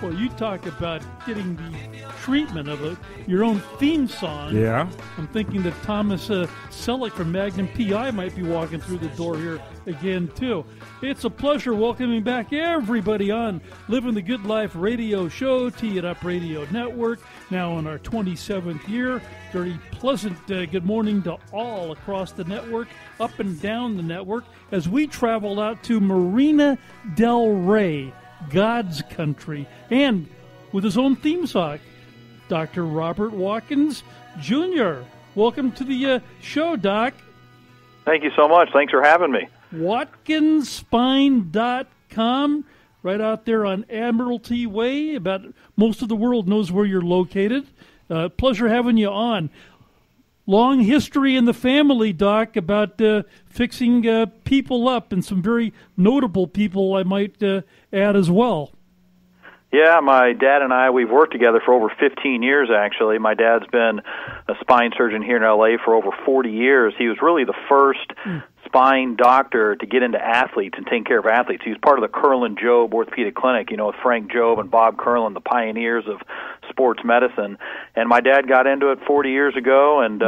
Well, you talk about getting the treatment of your own theme song. Yeah. I'm thinking that Thomas Selleck from Magnum P.I. might be walking through the door here again, too. It's a pleasure welcoming back everybody on Living the Good Life radio show, Tee It Up Radio Network, now in our 27th year. Very pleasant good morning to all across the network, up and down the network, as we travel out to Marina del Rey, God's country, and with his own theme song, Dr. Robert Watkins Jr. Welcome to the show, Doc. Thank you so much. Thanks for having me. WatkinsSpine.com, right out there on Admiralty Way. About most of the world knows where you're located. Pleasure having you on. Long history in the family, Doc, about fixing people up, and some very notable people I might add as well. Yeah, my dad and I, we've worked together for over 15 years, actually. My dad's been a spine surgeon here in L.A. for over 40 years. He was really the first spine doctor to get into athletes and take care of athletes. He was part of the Curlin Jobe Orthopedic Clinic, with Frank Jobe and Bob Curlin, the pioneers of sports medicine. And my dad got into it 40 years ago and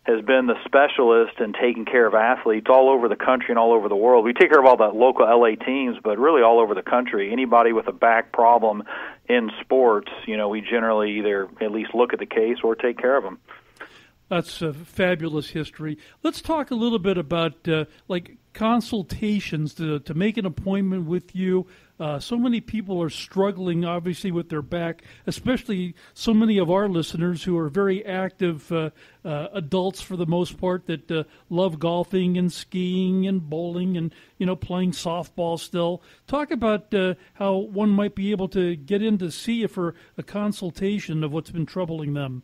has been the specialist in taking care of athletes all over the country and all over the world. We take care of all the local LA teams, but really all over the country. Anybody with a back problem in sports, we generally either at least look at the case or take care of them. That's a fabulous history. Let's talk a little bit about consultations to make an appointment with you. So many people are struggling, obviously, with their back, especially so many of our listeners who are very active adults for the most part that love golfing and skiing and bowling and, playing softball still. Talk about how one might be able to get in to see you for a consultation of what's been troubling them.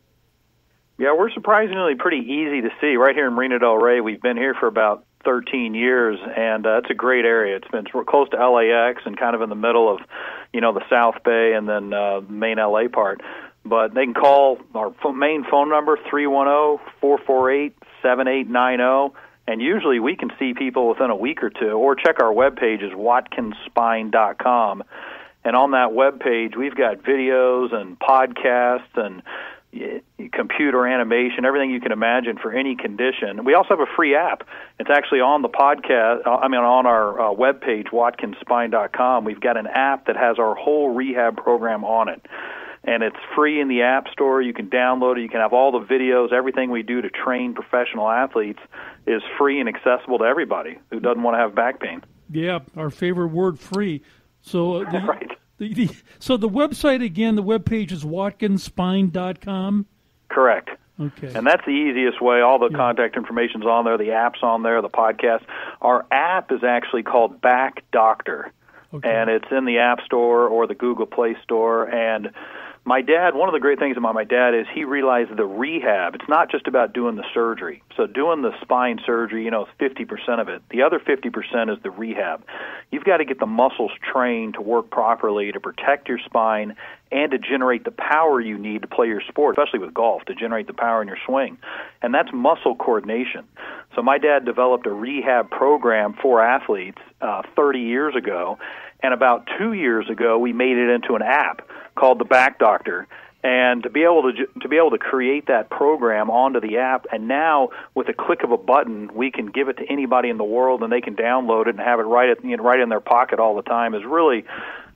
Yeah, we're surprisingly pretty easy to see. Right here in Marina del Rey, we've been here for about 13 years, and it's a great area. It's been close to LAX and kind of in the middle of, the South Bay and then the main LA part. But they can call our main phone number, 310-448-7890, and usually we can see people within a week or two, or check our webpage, is WatkinsSpine.com. And on that webpage, we've got videos and podcasts and computer animation, everything you can imagine for any condition. We also have a free app. It's actually on the podcast, on our webpage, WatkinsSpine.com. We've got an app that has our whole rehab program on it. And it's free in the App Store. You can download it. You can have all the videos. Everything we do to train professional athletes is free and accessible to everybody who doesn't want to have back pain. Yeah, our favorite word, free. So right. So the website, again, the webpage is WatkinsSpine.com? Correct. Okay. And that's the easiest way. All the contact information's on there, the app's on there, the podcast. Our app is actually called Back Doctor, and it's in the App Store or the Google Play Store. And my dad, one of the great things about my dad is he realized the rehab, it's not just about doing the surgery. So doing the spine surgery, is 50% of it. The other 50% is the rehab. You've got to get the muscles trained to work properly to protect your spine and to generate the power you need to play your sport, especially with golf, to generate the power in your swing. And that's muscle coordination. So my dad developed a rehab program for athletes 30 years ago, and about 2 years ago we made it into an app called the Back Doctor. And to be able to create that program onto the app, and now with a click of a button, we can give it to anybody in the world, and they can download it and have it right in their pocket all the time, is really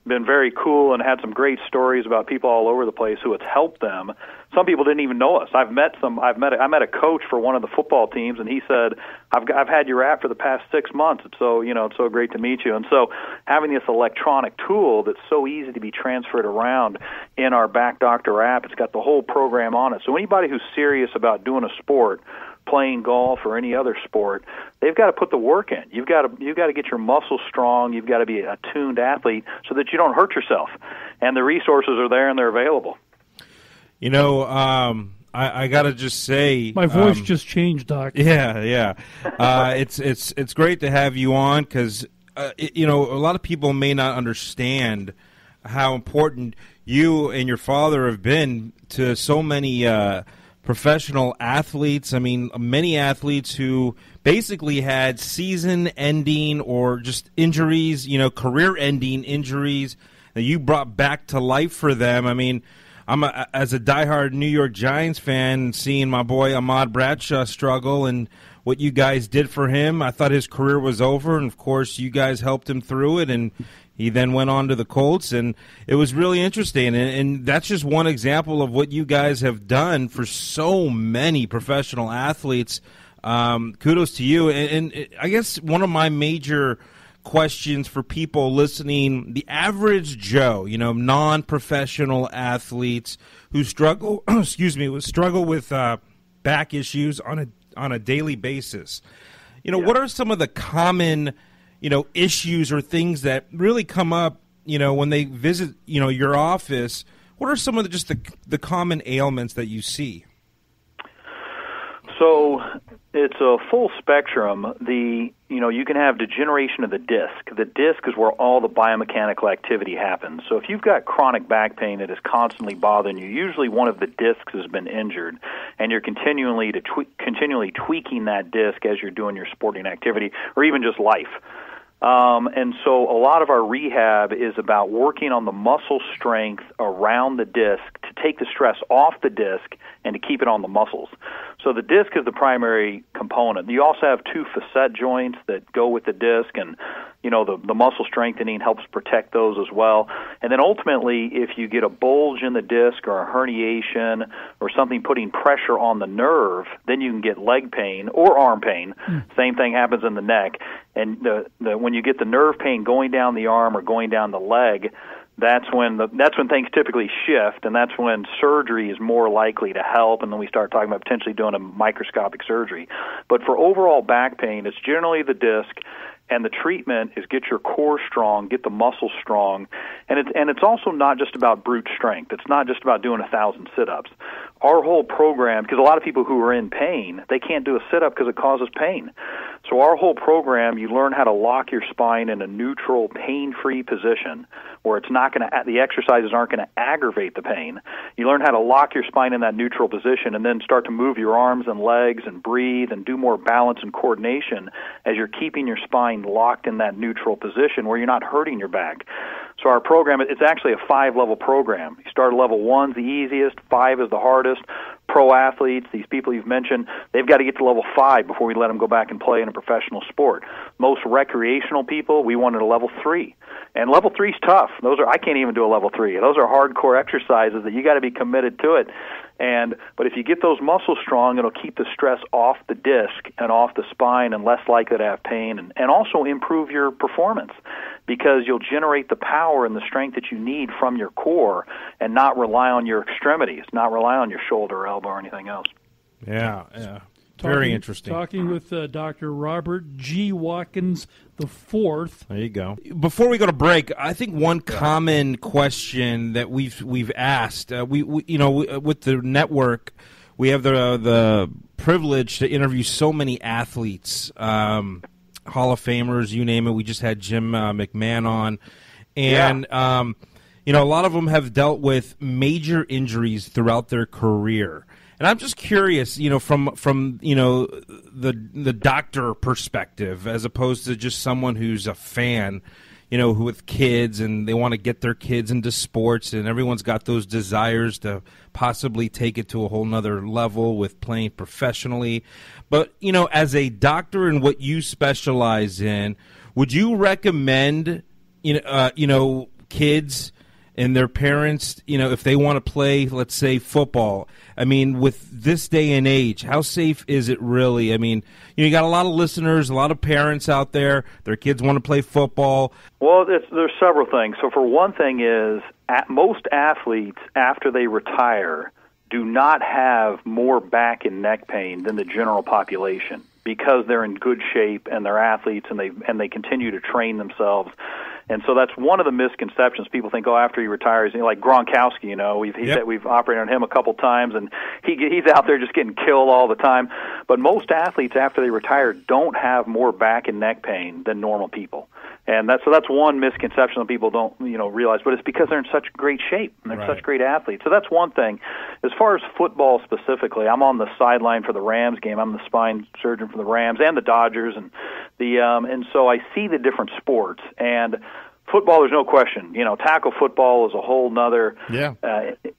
been very cool, and had some great stories about people all over the place who it's helped them. Some people didn't even know us. I met a coach for one of the football teams, and he said, "I've had your app for the past 6 months. It's so it's so great to meet you." And so having this electronic tool that's so easy to be transferred around in our Back Doctor app, it's got the whole program on it. So anybody who's serious about doing a sport, playing golf or any other sport, they've got to put the work in. You've got to get your muscles strong. You've got to be a tuned athlete so that you don't hurt yourself. And the resources are there and they're available. I got to just say, my voice just changed, Doc. Yeah. It's great to have you on because a lot of people may not understand how important you and your father have been to so many professional athletes. I mean, many athletes who basically had season-ending or just injuries, career-ending injuries that you brought back to life for them. I mean, as a diehard New York Giants fan, seeing my boy Ahmad Bradshaw struggle and what you guys did for him, I thought his career was over, and of course you guys helped him through it, and he then went on to the Colts, and it was really interesting. And that's just one example of what you guys have done for so many professional athletes. Kudos to you. And I guess one of my major questions for people listening, the average Joe, non-professional athletes who struggle, struggle with back issues on a daily basis. What are some of the common, issues or things that really come up, when they visit, your office? What are some of the common ailments that you see? So it's a full spectrum. You can have degeneration of the disc. The disc is where all the biomechanical activity happens. So if you've got chronic back pain that is constantly bothering you, usually one of the discs has been injured, and you're continually tweaking that disc as you're doing your sporting activity or even just life. And so a lot of our rehab is about working on the muscle strength around the disc to take the stress off the disc and to keep it on the muscles. So the disc is the primary component. You also have two facet joints that go with the disc, and the muscle strengthening helps protect those as well. And then ultimately, if you get a bulge in the disc or a herniation or something putting pressure on the nerve, then you can get leg pain or arm pain. Same thing happens in the neck. And when you get the nerve pain going down the arm or going down the leg, that's when things typically shift, and that's when surgery is more likely to help, and then we start talking about potentially doing a microscopic surgery. But for overall back pain, it's generally the disc, and the treatment is get your core strong, get the muscles strong, and it's also not just about brute strength. It's not just about doing 1,000 sit-ups. Our whole program, because a lot of people who are in pain, they can't do a sit-up because it causes pain. So our whole program, you learn how to lock your spine in a neutral, pain-free position where the exercises aren't going to aggravate the pain. You learn how to lock your spine in that neutral position and then start to move your arms and legs and breathe and do more balance and coordination as you're keeping your spine locked in that neutral position where you're not hurting your back. So our program, it's actually a 5-level program. You start at level 1's the easiest, 5 is the hardest. Pro athletes, these people you've mentioned, they've got to get to level 5 before we let them go back and play in a professional sport. Most recreational people, we want at a level 3. And level 3's tough. I can't even do a level 3. Those are hardcore exercises that you got to be committed to it. But if you get those muscles strong, it'll keep the stress off the disc and off the spine and less likely to have pain, and also improve your performance because you'll generate the power and the strength that you need from your core and not rely on your extremities, not rely on your shoulder or elbow or anything else. Yeah. Very interesting. Talking with Dr. Robert G. Watkins IV. There you go. Before we go to break, I think one common question that we've asked, with the network, we have the privilege to interview so many athletes, Hall of Famers, you name it. We just had Jim McMahon on, and a lot of them have dealt with major injuries throughout their career. And I'm just curious, from the doctor perspective, as opposed to just someone who's a fan, who with kids and they want to get their kids into sports, and everyone's got those desires to possibly take it to a whole nother level with playing professionally. But, as a doctor in what you specialize in, would you recommend, kids and their parents, if they want to play, let's say, football? I mean, with this day and age, how safe is it really? I mean, you got a lot of listeners, a lot of parents out there. Their kids want to play football. Well, there's several things. So for one thing is, most athletes, after they retire, do not have more back and neck pain than the general population because they're in good shape and they're athletes and they continue to train themselves. And so that's one of the misconceptions. People think, after he retires, like Gronkowski, we've operated on him a couple times, and he's out there just getting killed all the time. But most athletes, after they retire, don't have more back and neck pain than normal people. And that's one misconception that people don't realize, but it's because they're in such great shape and they're such great athletes. So that's one thing. As far as football specifically, I'm on the sideline for the Rams game. I'm the spine surgeon for the Rams and the Dodgers, and so I see the different sports. And football, there's no question. Tackle football is a whole nother. Yeah.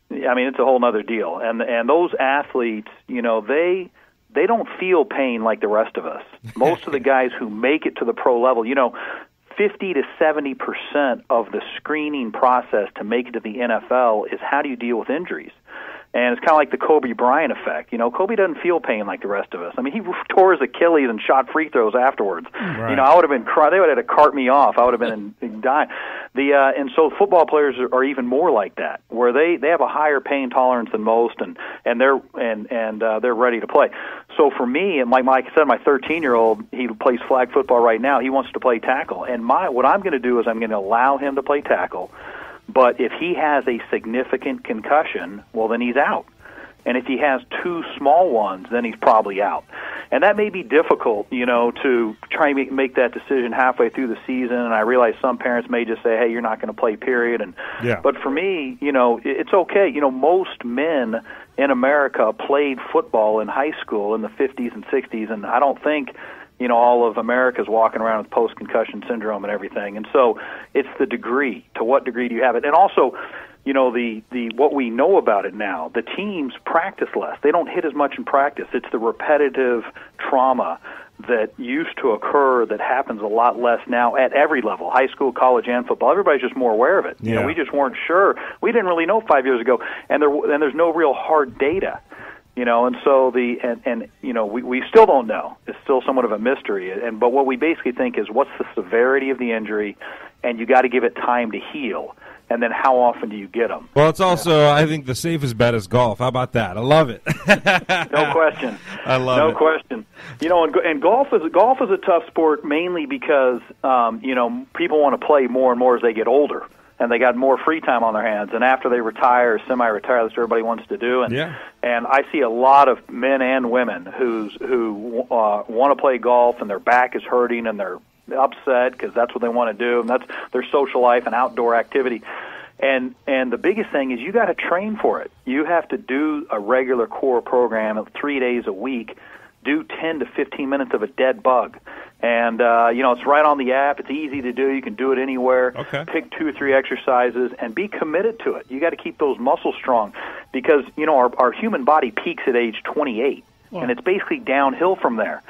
It's a whole nother deal. And those athletes, they don't feel pain like the rest of us. Most of the guys who make it to the pro level, 50 to 70% of the screening process to make it to the NFL is how do you deal with injuries. And it's kind of like the Kobe Bryant effect. Kobe doesn't feel pain like the rest of us. I mean, he tore his Achilles and shot free throws afterwards. Right. I would have been crying. They would have had to cart me off. I would have been dying. And so football players are even more like that, where they have a higher pain tolerance than most, and they're ready to play. So for me, and like I said, my 13-year-old, he plays flag football right now. He wants to play tackle, and what I'm going to do is I'm going to allow him to play tackle. But if he has a significant concussion, well, then he's out. And if he has two small ones, then he's probably out. And that may be difficult, to try and make that decision halfway through the season. And I realize some parents may just say, hey, you're not going to play, period. But for me, it's okay. Most men in America played football in high school in the 50s and 60s, and I don't think all of America's walking around with post-concussion syndrome and everything. And so it's the degree. To what degree do you have it? And also, the what we know about it now, the teams practice less. They don't hit as much in practice. It's the repetitive trauma that used to occur that happens a lot less now at every level, high school, college, and football. Everybody's just more aware of it. Yeah. We just weren't sure. We didn't really know 5 years ago, and there's no real hard data. And so we still don't know. It's still somewhat of a mystery. But what we basically think is, what's the severity of the injury, and you got to give it time to heal. And then how often do you get them? Well, it's also, I think, the safest bet is golf. How about that? I love it. No question. I love it. No question. And golf is a tough sport mainly because people want to play more and more as they get older. And they got more free time on their hands. And after they retire or semi-retire, that's what everybody wants to do. And I see a lot of men and women who want to play golf, and their back is hurting, and they're upset because that's what they want to do, and that's their social life and outdoor activity. And the biggest thing is you got to train for it. You have to do a regular core program 3 days a week. Do 10 to 15 minutes of a dead bug. And, it's right on the app. It's easy to do. You can do it anywhere. Okay. Pick 2 or 3 exercises and be committed to it. You got to keep those muscles strong because, our human body peaks at age 28, and it's basically downhill from there.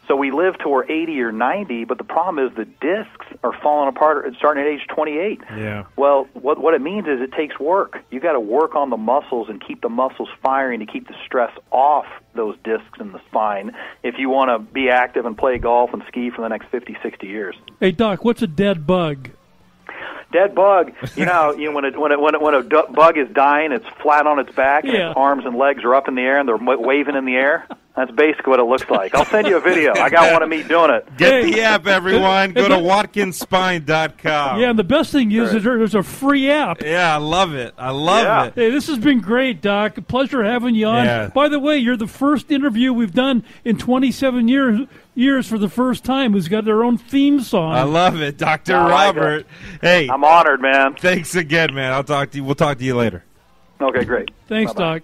So we live to we're 80 or 90, but the problem is the discs are falling apart starting at age 28. Yeah. Well, what it means is it takes work. You got to work on the muscles and keep the muscles firing to keep the stress off those discs in the spine if you want to be active and play golf and ski for the next 50, 60 years. Hey, Doc, what's a dead bug? Dead bug, when a bug is dying, it's flat on its back, and its arms and legs are up in the air, and they're waving in the air. That's basically what it looks like. I'll send you a video. I got one of me doing it. Get the app, everyone. Go to WatkinsSpine.com. Yeah, and the best thing is there's a free app. Yeah, I love it. I love it. Hey, this has been great, Doc. A pleasure having you on. Yeah. By the way, you're the first interview we've done in 27 years for the first time who's got their own theme song. I love it, Dr. Like Robert. it. Hey, I'm honored, man. Thanks again, man. We'll talk to you later. Okay, great. Thanks, Bye-bye. Doc.